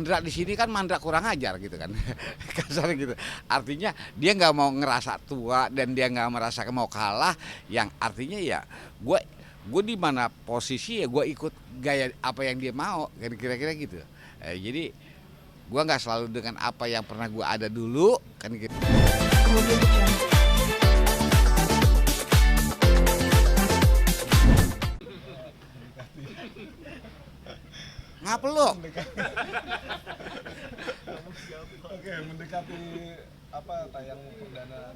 Mandra di sini kan Mandra kurang ajar gitu kan. Kasar gitu. Artinya dia nggak mau ngerasa tua dan dia nggak merasa mau kalah, yang artinya ya gue gue di mana posisi ya gue ikut gaya apa yang dia mau, kan kira-kira gitu. Jadi gue nggak selalu dengan apa yang pernah gue ada dulu, kan gitu. Ngapa lo? Oke, mendekati apa tayang perdana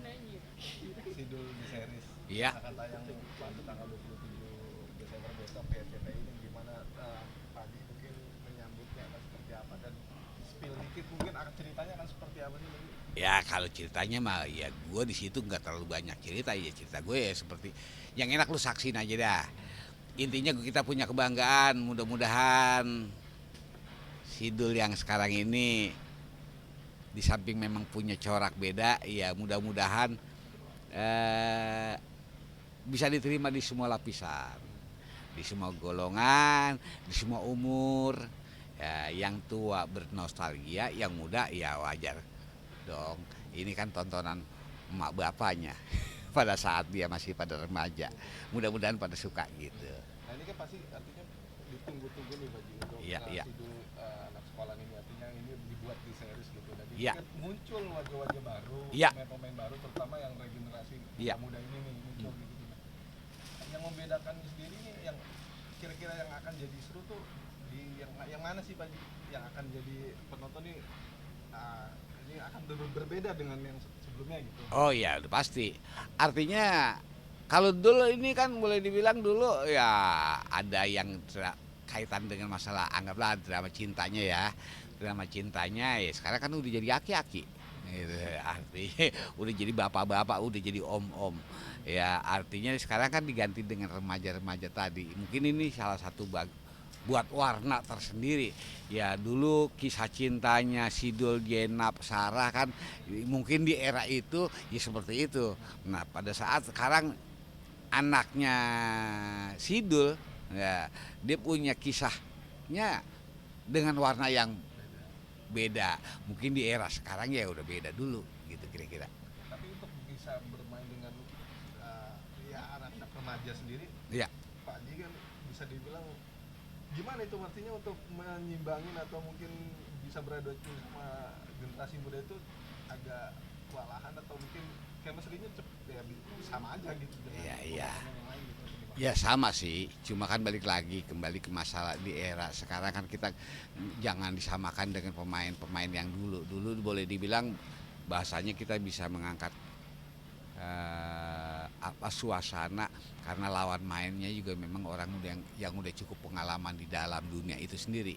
Sidul di series. Iya. Akan tayang pada tanggal 27 Desember besok di RCTI ini gimana Padi mungkin menyambutnya akan seperti apa dan spill dikit mungkin akan ceritanya akan seperti apa sih? Ya kalau ceritanya mah ya gue di situ nggak terlalu banyak cerita, ya cerita gue ya seperti yang enak lu saksin aja dah. Intinya kita punya kebanggaan, mudah-mudahan Sidul yang sekarang ini di samping memang punya corak beda, ya mudah-mudahan bisa diterima di semua lapisan, di semua golongan, di semua umur. Ya, yang tua bernostalgia, yang muda ya wajar dong. Ini kan tontonan emak bapaknya pada saat dia masih pada remaja. Mudah-mudahan pada suka gitu. Nah ini kan pasti artinya ditunggu-tunggu nih bagi untuk Iya, iya. Sidul anak sekolah ini artinya ini dibuat di series gitu dan ini Iya. kan muncul wajah-wajah baru, Iya. pemain-pemain baru terutama yang regenerasi Iya. muda ini nih muncul gitu. Yang membedakan sendiri nih yang kira-kira yang akan jadi seru tuh di yang mana sih Pak yang akan jadi penonton nih ini akan berbeda dengan yang sebelumnya gitu. Oh iya, udah pasti. Artinya kalau dulu ini kan boleh dibilang dulu ya ada yang kaitan dengan masalah anggaplah drama cintanya ya. Drama cintanya ya sekarang kan udah jadi aki-aki. Gitu. Artinya udah jadi bapak-bapak, udah jadi om-om. Ya artinya sekarang kan diganti dengan remaja-remaja tadi. Mungkin ini salah satu buat warna tersendiri. Ya dulu kisah cintanya Sidul, Jenab, Sarah kan mungkin di era itu ya seperti itu. Nah pada saat sekarang anaknya Sidul ya dia punya kisahnya dengan warna yang beda. Mungkin di era sekarang ya udah beda dulu gitu kira-kira. Tapi untuk bisa bermain dengan ya anak-anak remaja sendiri, Iya. Pak Haji kan bisa dibilang gimana itu artinya untuk menyimbangin atau mungkin bisa beradaptasi sama generasi muda itu agak kewalahan atau mungkin chemistry-nya ya sama aja gitu dengan Iya, iya. pemain yang lain gitu atau gimana? Ya sama sih, cuma kan balik lagi kembali ke masalah di era sekarang kan kita jangan disamakan dengan pemain-pemain yang dulu. Dulu boleh dibilang bahasanya kita bisa mengangkat apa suasana karena lawan mainnya juga memang orang yang udah cukup pengalaman di dalam dunia itu sendiri.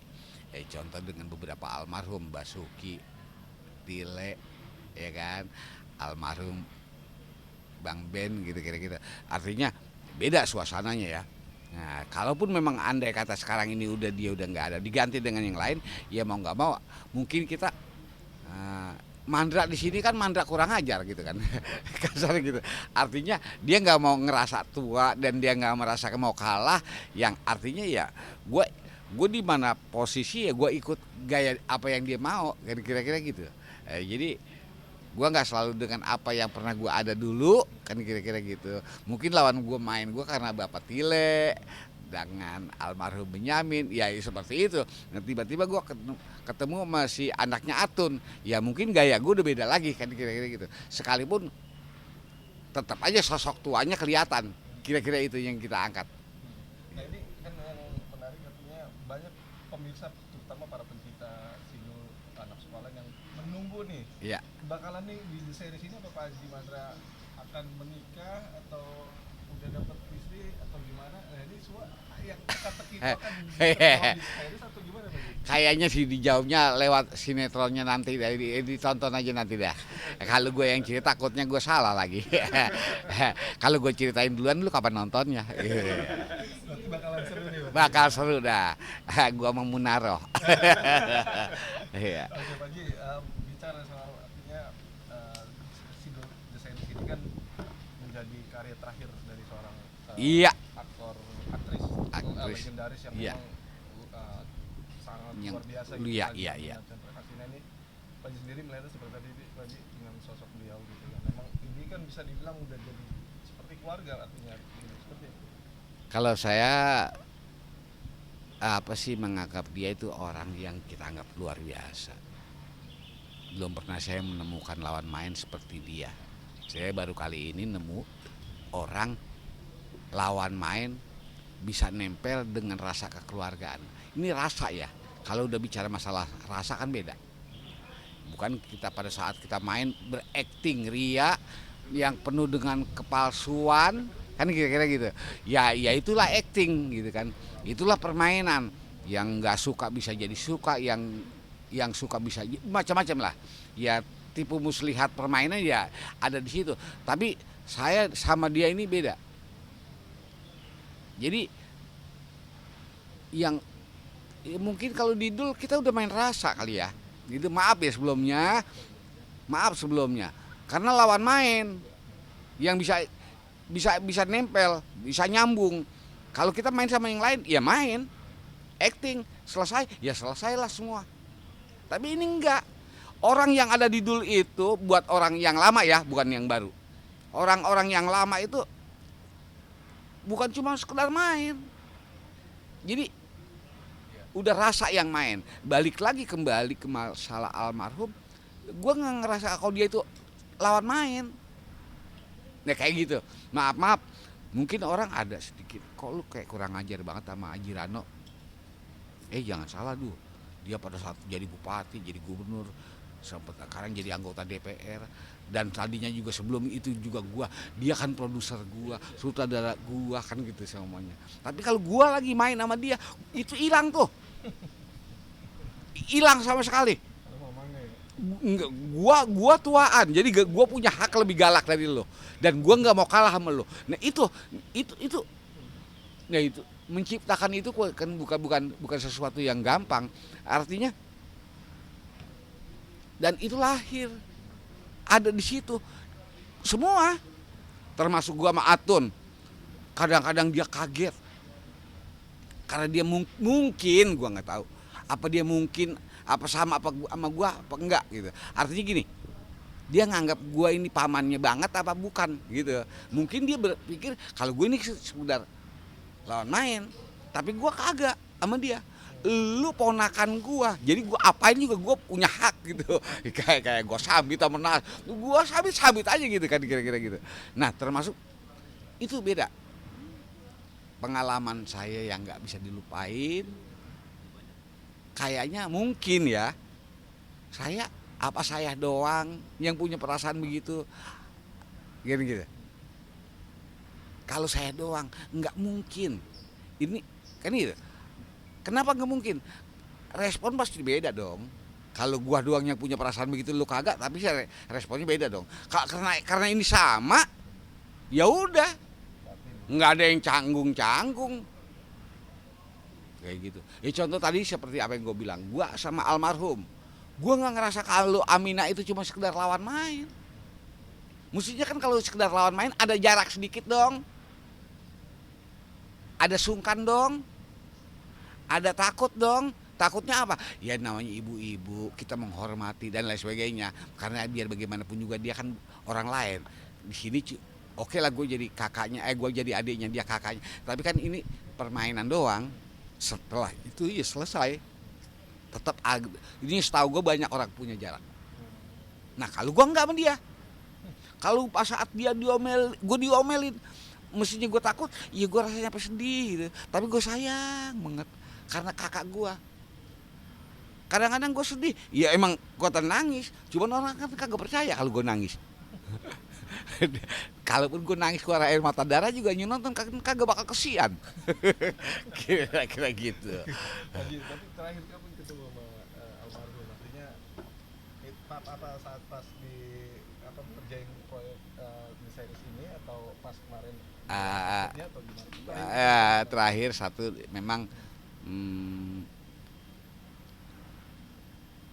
Contoh dengan beberapa almarhum Basuki, Tile, ya kan, almarhum Bang Ben gitu kira-kira. Artinya beda suasananya ya. Nah, kalaupun memang andai kata sekarang ini dia udah nggak ada, diganti dengan yang lain, ya mau nggak mau mungkin kita Mandra di sini kan Mandra kurang ajar gitu kan. Kasar gitu. Artinya dia nggak mau ngerasa tua dan dia nggak merasa mau kalah, yang artinya ya gue di mana posisi ya gue ikut gaya apa yang dia mau, kan kira-kira gitu. Jadi gue nggak selalu dengan apa yang pernah gue ada dulu, kan kira-kira gitu. Mungkin lawan gue main gue karena Bapak Tile dengan almarhum Benyamin, ya seperti itu. Nah, tiba-tiba gue ketemu sama si anaknya Atun, ya mungkin gaya gue udah beda lagi, kan kira-kira gitu. Sekalipun tetap aja sosok tuanya kelihatan, kira-kira itu yang kita angkat. Nah ini kan yang menarik artinya banyak pemirsa terutama para pencinta Sidul anak sekolah yang menunggu nih Iya. bakalan nih di series ini apa Pak Haji Mandra akan menikah atau udah dapat istri atau gimana? Nah ini semua yang teka-teki itu akan terjawab di series atau gimana Pak Haji? Kayaknya sih dijawabnya lewat sinetronnya nanti, ditonton aja nanti dah. Kalau gue yang cerita takutnya gue salah lagi. Kalau gue ceritain duluan lu kapan nontonnya? Berarti bakalan seru nih Pak. Bakal seru dah. Gue mau Munaro. Iya. Oke Pak Haji, bicara soal artinya Sidul The Series ini kan menjadi karya terakhir dari seorang Iya. aktor aktris Aktris. legendaris yang Iya. memang sangat yang luar biasa lu gitu ya kan, iya iya. Chandra Kasina ini Panji sendiri melihatnya seperti tadi dengan sosok beliau gitu kan. Memang ini kan bisa dibilang udah jadi seperti keluarga artinya gitu, seperti itu. Kalau saya apa sih menganggap dia itu orang yang kita anggap luar biasa. Belum pernah saya menemukan lawan main seperti dia. Saya baru kali ini nemu orang lawan main bisa nempel dengan rasa kekeluargaan. Ini rasa ya. Kalau udah bicara masalah rasa kan beda. Bukan kita pada saat kita main berakting ria yang penuh dengan kepalsuan kan kira-kira gitu. Ya itulah acting gitu kan. Itulah permainan. Yang nggak suka bisa jadi suka, yang suka bisa macam-macam lah. Ya tipu muslihat permainan ya ada di situ. Tapi saya sama dia ini beda. Jadi yang ya mungkin kalau di Dul kita udah main rasa kali ya. Gitu maaf ya sebelumnya. Maaf sebelumnya. Karena lawan main yang bisa nempel, bisa nyambung. Kalau kita main sama yang lain, ya main, acting, selesai, ya selesailah semua. Tapi ini enggak. Orang yang ada di Dul itu buat orang yang lama ya, bukan yang baru. Orang-orang yang lama itu bukan cuma sekedar main. Jadi udah rasa yang main. Balik lagi kembali ke masalah almarhum, gue nggak ngerasa kalau dia itu lawan main. Nah kayak gitu. Maaf, mungkin orang ada sedikit, kok lu kayak kurang ajar banget sama Haji Rano. Jangan salah duh, dia pada saat jadi bupati, jadi gubernur, sempat sekarang jadi anggota DPR, dan tadinya juga sebelum itu juga dia kan produser sutradara kan gitu semuanya. Tapi kalau lagi main sama dia, itu hilang tuh, hilang sama sekali. Enggak, gua tuaan, jadi gua punya hak lebih galak dari lo, dan gua nggak mau kalah sama lo. Nah itu, nah itu menciptakan itu kan bukan sesuatu yang gampang, artinya. Dan itu lahir ada di situ semua, termasuk gua sama Atun. Kadang-kadang dia kaget karena dia mungkin gua nggak tahu apa dia mungkin apa sama gua apa enggak gitu. Artinya gini, dia nganggap gua ini pamannya banget apa bukan gitu. Mungkin dia berpikir kalau gua ini sekedar lawan main, tapi gua kagak sama dia. Lu ponakan gua, jadi gua apain juga gua punya hak gitu. Kayak gua sabit sama Nas, gua sabit aja gitu kan kira-kira gitu. Nah termasuk itu beda. Pengalaman saya yang nggak bisa dilupain, kayaknya mungkin ya saya doang yang punya perasaan begitu, gitu. Kalau saya doang nggak mungkin. Ini kan gitu. Kenapa nggak mungkin? Respon pasti beda dong. Kalau gua doang yang punya perasaan begitu, lu kagak, tapi responnya beda dong. Karena ini sama, ya udah, nggak ada yang canggung. Kayak gitu. Ya contoh tadi seperti apa yang gue bilang, gue sama almarhum, gue nggak ngerasa kalau Amina itu cuma sekedar lawan main. Mestinya kan kalau sekedar lawan main ada jarak sedikit dong, ada sungkan dong, ada takut dong. Takutnya apa? Ya namanya ibu-ibu, kita menghormati dan lain sebagainya. Karena biar bagaimanapun juga dia kan orang lain. Di sini oke lah gue jadi kakaknya, gue jadi adiknya, dia kakaknya. Tapi kan ini permainan doang. Setelah itu ya selesai. Tetap ini setahu gue banyak orang punya jarak. Nah kalau gue enggak sama dia, kalau pas saat dia gue diomelin, mestinya gue takut, ya gue rasanya apa sedih gitu. Tapi gue sayang banget karena kakak gue. Kadang-kadang gue sedih, ya emang gue nangis. Cuman orang kan kagak percaya kalau gue nangis. Kalaupun gue nangis keluar air mata darah juga nonton kagak bakal kesian. Kira-kira gitu. Tapi terakhir kapan ketemu sama almarhum? Artinya apa saat pas di kerjain proyek di series ini atau pas kemarin atau gimana? Terakhir satu memang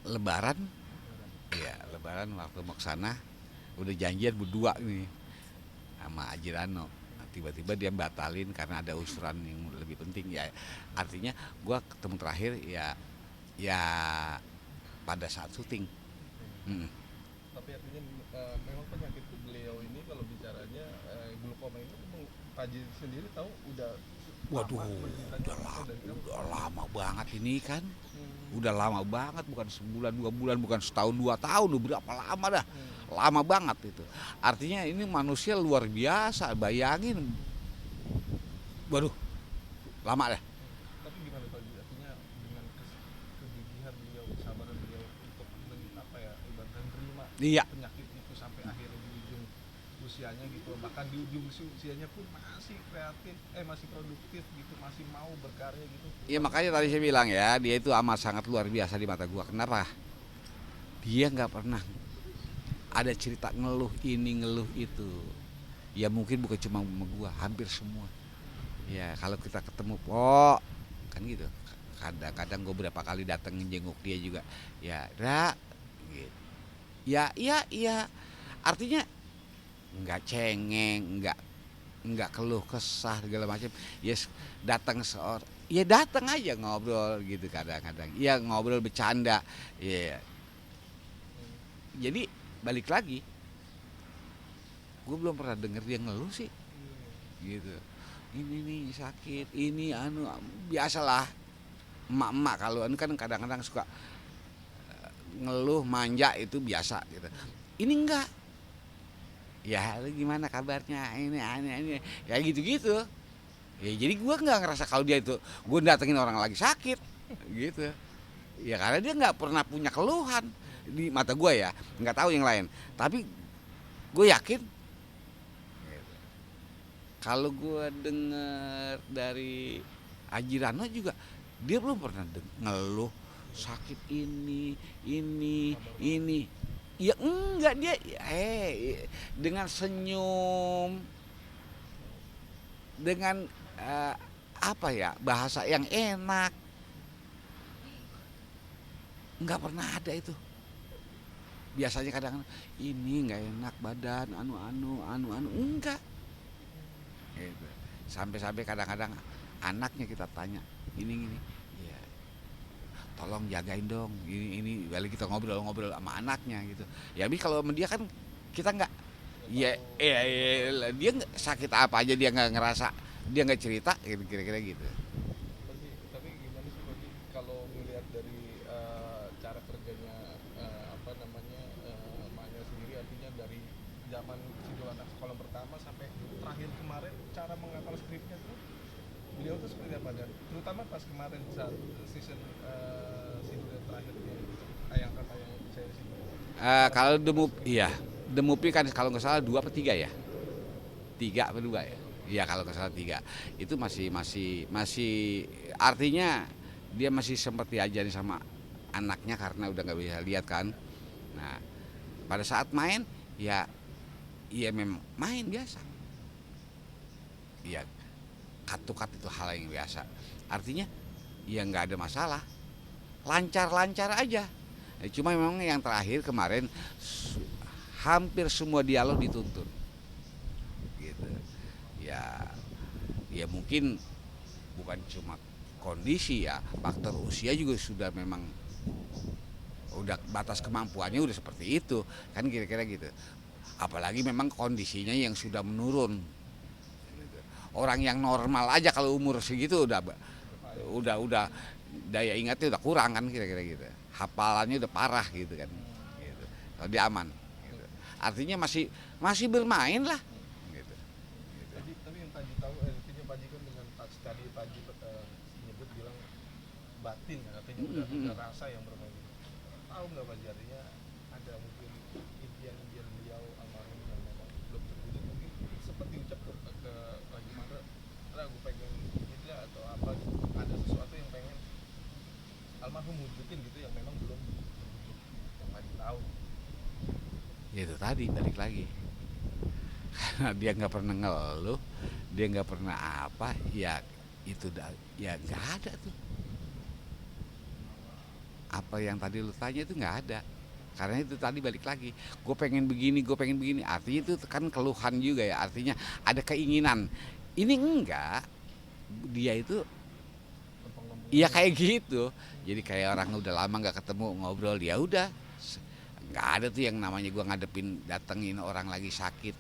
Lebaran. Ya Lebaran waktu mau kesana udah janjian berdua nih sama Haji Rano. Nah, tiba-tiba dia batalin karena ada usuran yang lebih penting ya. Artinya gue ketemu terakhir ya ya pada saat syuting. Mm. Tapi artinya memang penyakit beliau ini kalau bicaranya glaukoma ini memang Pak Haji sendiri tahu udah Waduh, lama beritanya atau dari kapan? udah lama banget ini kan. Hmm. Udah lama banget, bukan sebulan, 2 bulan, bukan setahun, 2 tahun, udah berapa lama dah. Hmm. Lama banget itu. Artinya ini manusia luar biasa, bayangin. Waduh, lama dah. Tapi gimana Pak Haji? Artinya dengan kegigihan beliau, kesabaran beliau untuk apa ya, ibaratnya menerima Iya, penyakit itu sampai akhirnya di ujung usianya gitu, bahkan di ujung usianya pun masih kreatif, masih produktif gitu, masih mau berkarya gitu. ya makanya tadi saya bilang ya, dia itu amat sangat luar biasa di mata gua. Kenapa? Dia nggak pernah ada cerita ngeluh ini ngeluh itu. Ya mungkin bukan cuma sama gua, hampir semua. Ya kalau kita ketemu po kan gitu. Kadang-kadang gue berapa kali datang jenguk dia juga. Ya, rak, gitu. Ya, iya, iya. Artinya nggak cengeng, nggak keluh kesah segala macam. Yes, datang seorang, ya datang aja ngobrol gitu kadang-kadang. Ya ngobrol bercanda. Ya, jadi balik lagi, gue belum pernah denger dia ngeluh sih, gitu. Ini nih sakit, ini anu biasalah emak-emak kalau anu kan kadang-kadang suka ngeluh manja itu biasa gitu. Ini enggak. Ya lu gimana kabarnya ini ya gitu-gitu. Ya jadi gua nggak ngerasa kalau dia itu gua datengin orang lagi sakit gitu. Ya karena dia nggak pernah punya keluhan di mata gua ya, nggak tahu yang lain. Tapi gue yakin kalau gue denger dari Haji Rano juga dia belum pernah ngeluh sakit ini. Ya enggak dia dengan senyum dengan apa ya bahasa yang enak nggak pernah ada itu. Biasanya kadang ini nggak enak badan anu enggak. Gitu. Sampai kadang-kadang anaknya kita tanya ini ya tolong jagain dong ini balik kita ngobrol sama anaknya gitu ya tapi kalau sama dia kan kita nggak ya dia sakit apa aja dia nggak ngerasa dia nggak cerita gitu kira-kira gitu. Tapi gimana sih Pak Haji kalau melihat dari cara kerjanya apa namanya Maya sendiri, artinya dari zaman Sidul Anak Sekolah pertama sampai terakhir kemarin cara menghafal skripnya tuh beliau tuh seperti apa, dan terutama pas kemarin saat season Sidul yang terakhirnya yang saya Sidul Kalau iya The Movie kan kalau nggak salah 2 atau 3 ya 3 atau 2 ya iya kalau nggak salah 3 itu masih artinya dia masih sempat diajari sama anaknya karena udah nggak bisa lihat kan. Nah pada saat main ya memang main biasa ya cut itu hal yang biasa artinya ya nggak ada masalah lancar aja. Cuma memang yang terakhir kemarin hampir semua dialog dituntun gitu ya mungkin bukan cuma kondisi ya faktor usia juga sudah memang udah batas kemampuannya udah seperti itu kan kira-kira gitu apalagi memang kondisinya yang sudah menurun. Orang yang normal aja kalau umur segitu udah daya ingatnya udah kurang kan kira-kira gitu. Hafalannya udah parah gitu kan. Gitu. Kalau dia aman. Gitu. Artinya masih bermain lah. Gitu. Tapi yang Pak Haji tahu, artinya Pak Haji kan dengan tadi Pak Haji menyebut bilang batin, artinya udah rasa yang bermain. Tahu nggak Pak Haji, artinya ada mungkin impian beliau almarhum yang memang belum terwujud, mungkin sempat diucap ke Pak Haji Mara, aku pengen gitu ya atau apa gitu, ada sesuatu yang pengen almarhum wujudin gitu yang memang belum terwujud yang Pak Haji tahu. Ya itu tadi balik lagi. Karena dia nggak pernah ngeluh, dia nggak pernah apa, ya itu ya nggak ada tuh. Apa yang tadi lu tanya itu nggak ada. Karena itu tadi balik lagi, gue pengen begini, artinya itu kan keluhan juga ya, artinya ada keinginan. Ini enggak, dia itu Iya kayak gitu. Jadi kayak orang udah lama nggak ketemu ngobrol, ya udah. Nggak ada tuh yang namanya gua ngadepin datengin orang lagi sakit.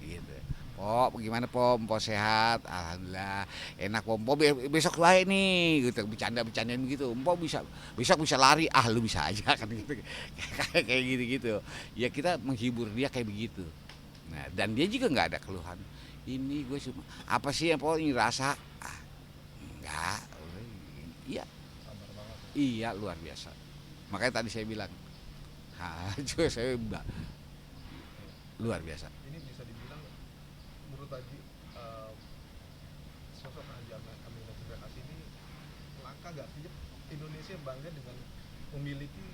Gitu. Po, gimana po sehat? Alhamdulillah. Enak po besok baik nih, gitu. Bercanda-bercandaan gitu. Po besok bisa lari. Ah lu bisa aja kan gitu. Kayak gitu-gitu. Ya kita menghibur dia kayak begitu. Nah, dan dia juga nggak ada keluhan. Ini gue cuma apa sih yang po ini rasa? Ah, enggak. Iya, Sabar banget. iya luar biasa. Makanya tadi saya bilang, juga saya luar biasa. Ini bisa dibilang menurut Haji, eh, sosok Haji Aminah Cendra Kasih ini langka gak sih Indonesia bangga dengan memiliki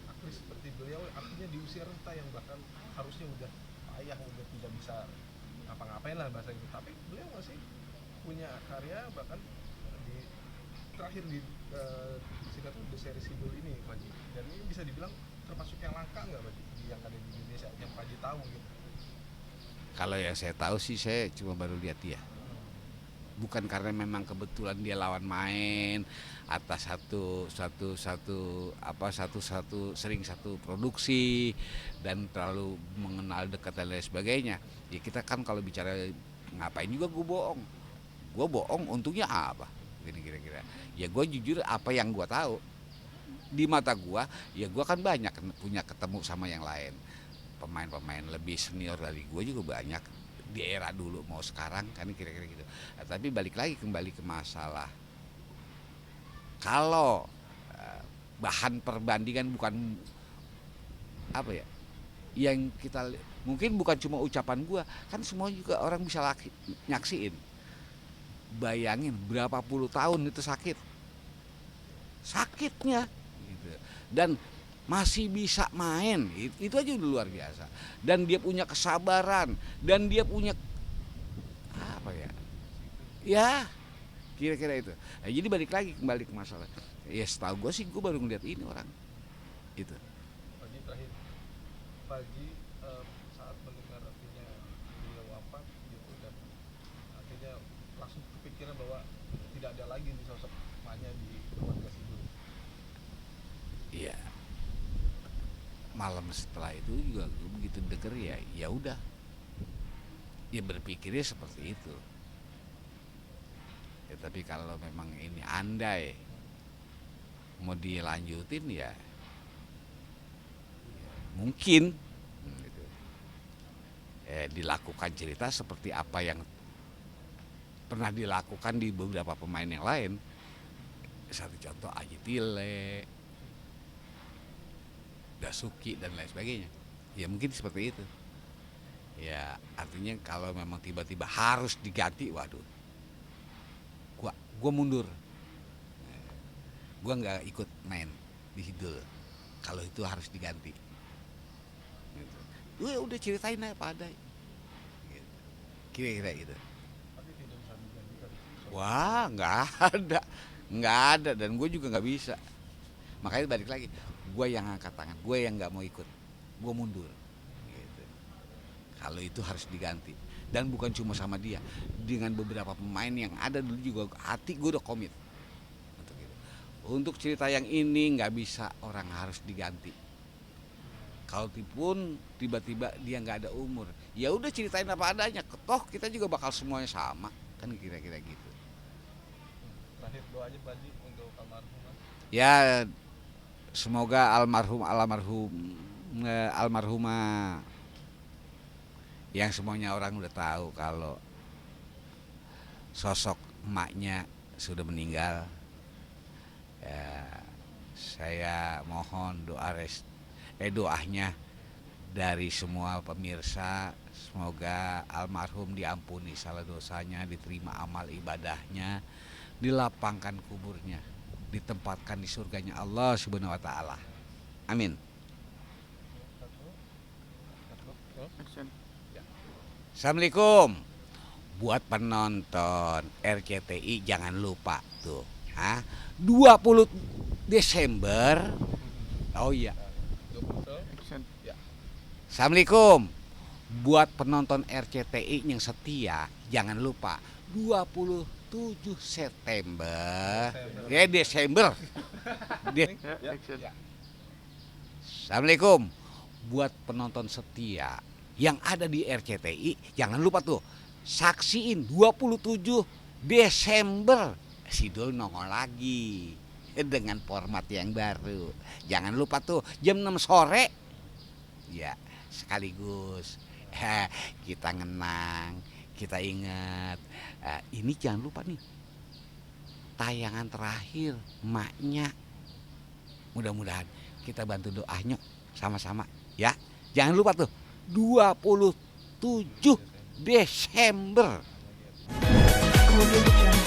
aktris seperti beliau, artinya di usia renta yang bahkan harusnya udah payah, udah tidak bisa ngapa-ngapain lah bahasa itu, tapi beliau masih punya karya, bahkan di terakhir di sinetron The Series Sidul ini Pak Haji, dan ini bisa dibilang termasuk yang langka nggak Pak Haji yang ada di Indonesia yang Pak Haji tahu gitu. Kalau yang saya tahu sih saya cuma baru lihat dia. Bukan karena memang kebetulan dia lawan main atas satu sering satu produksi dan terlalu mengenal dekat dan lain sebagainya. Ya kita kan kalau bicara ngapain juga gue bohong untungnya apa? Gini kira-kira. Ya gue jujur apa yang gue tahu di mata gue, ya gue kan banyak punya ketemu sama yang lain pemain-pemain lebih senior dari gue juga banyak di era dulu mau sekarang kan kira-kira gitu. Nah, tapi balik lagi kembali ke masalah kalau bahan perbandingan bukan apa ya yang kita mungkin bukan cuma ucapan gue kan semua juga orang bisa nyaksiin. Bayangin berapa puluh tahun itu sakitnya gitu. Dan masih bisa main, itu aja udah luar biasa. Dan dia punya kesabaran dan dia punya apa ya? Ya, kira-kira itu. Nah, jadi balik lagi kembali ke masalah. Ya setahu gue sih gue baru ngeliat ini orang itu. Pak Haji terakhir, Pak Haji saat mendengar artinya beliau wafat gitu, dan artinya langsung kepikiran bahwa tidak ada lagi nih sosok emaknya di keluarga Sidul. Iya. Malam setelah itu juga begitu denger ya udah. Ya berpikirnya seperti itu. Ya tapi kalau memang ini andai mau dilanjutin ya mungkin gitu. Dilakukan cerita seperti apa yang pernah dilakukan di beberapa pemain yang lain. Satu contoh Aji Tile, Dasuki dan lain sebagainya. Ya mungkin seperti itu. Ya artinya kalau memang tiba-tiba harus diganti, waduh, gua mundur. Gua nggak ikut main di Sidul. Kalau itu harus diganti. Gitu. Udah ceritain aja apa ada. Gitu. Kira-kira gitu. Tapi tidak bisa digantikan. Wah nggak ada dan gue juga nggak bisa. Makanya balik lagi, gue yang angkat tangan, gue yang nggak mau ikut, gue mundur. Gitu. Kalau itu harus diganti dan bukan cuma sama dia, dengan beberapa pemain yang ada dulu juga hati gue udah komit. Untuk cerita yang ini nggak bisa orang harus diganti. Kalau pun tiba-tiba dia nggak ada umur, ya udah ceritain apa adanya. Toh kita juga bakal semuanya sama, kan kira-kira gitu. Terakhir doa aja Pak Haji untuk almarhum. Ya semoga almarhumah yang semuanya orang udah tahu kalau sosok emaknya sudah meninggal. Ya, saya mohon doanya dari semua pemirsa, semoga almarhum diampuni salah dosanya, diterima amal ibadahnya, dilapangkan kuburnya, ditempatkan di surganya Allah Subhanahu wa taala. Amin. Assalamualaikum. Buat penonton RCTI jangan lupa tuh, 20 Desember. Oh iya. Assalamualaikum. Buat penonton RCTI yang setia, jangan lupa 20 September. Desember. Ya, ya. Assalamualaikum. Buat penonton setia yang ada di RCTI, jangan lupa tuh saksiin 27 Desember si Dul nongol lagi dengan format yang baru. Jangan lupa tuh jam 6 sore. Ya, sekaligus kita ngenang, kita ingat. Ini jangan lupa nih, tayangan terakhir maknya. Mudah-mudahan kita bantu doanya sama-sama ya. Jangan lupa tuh 27 Desember. Audio Jungle.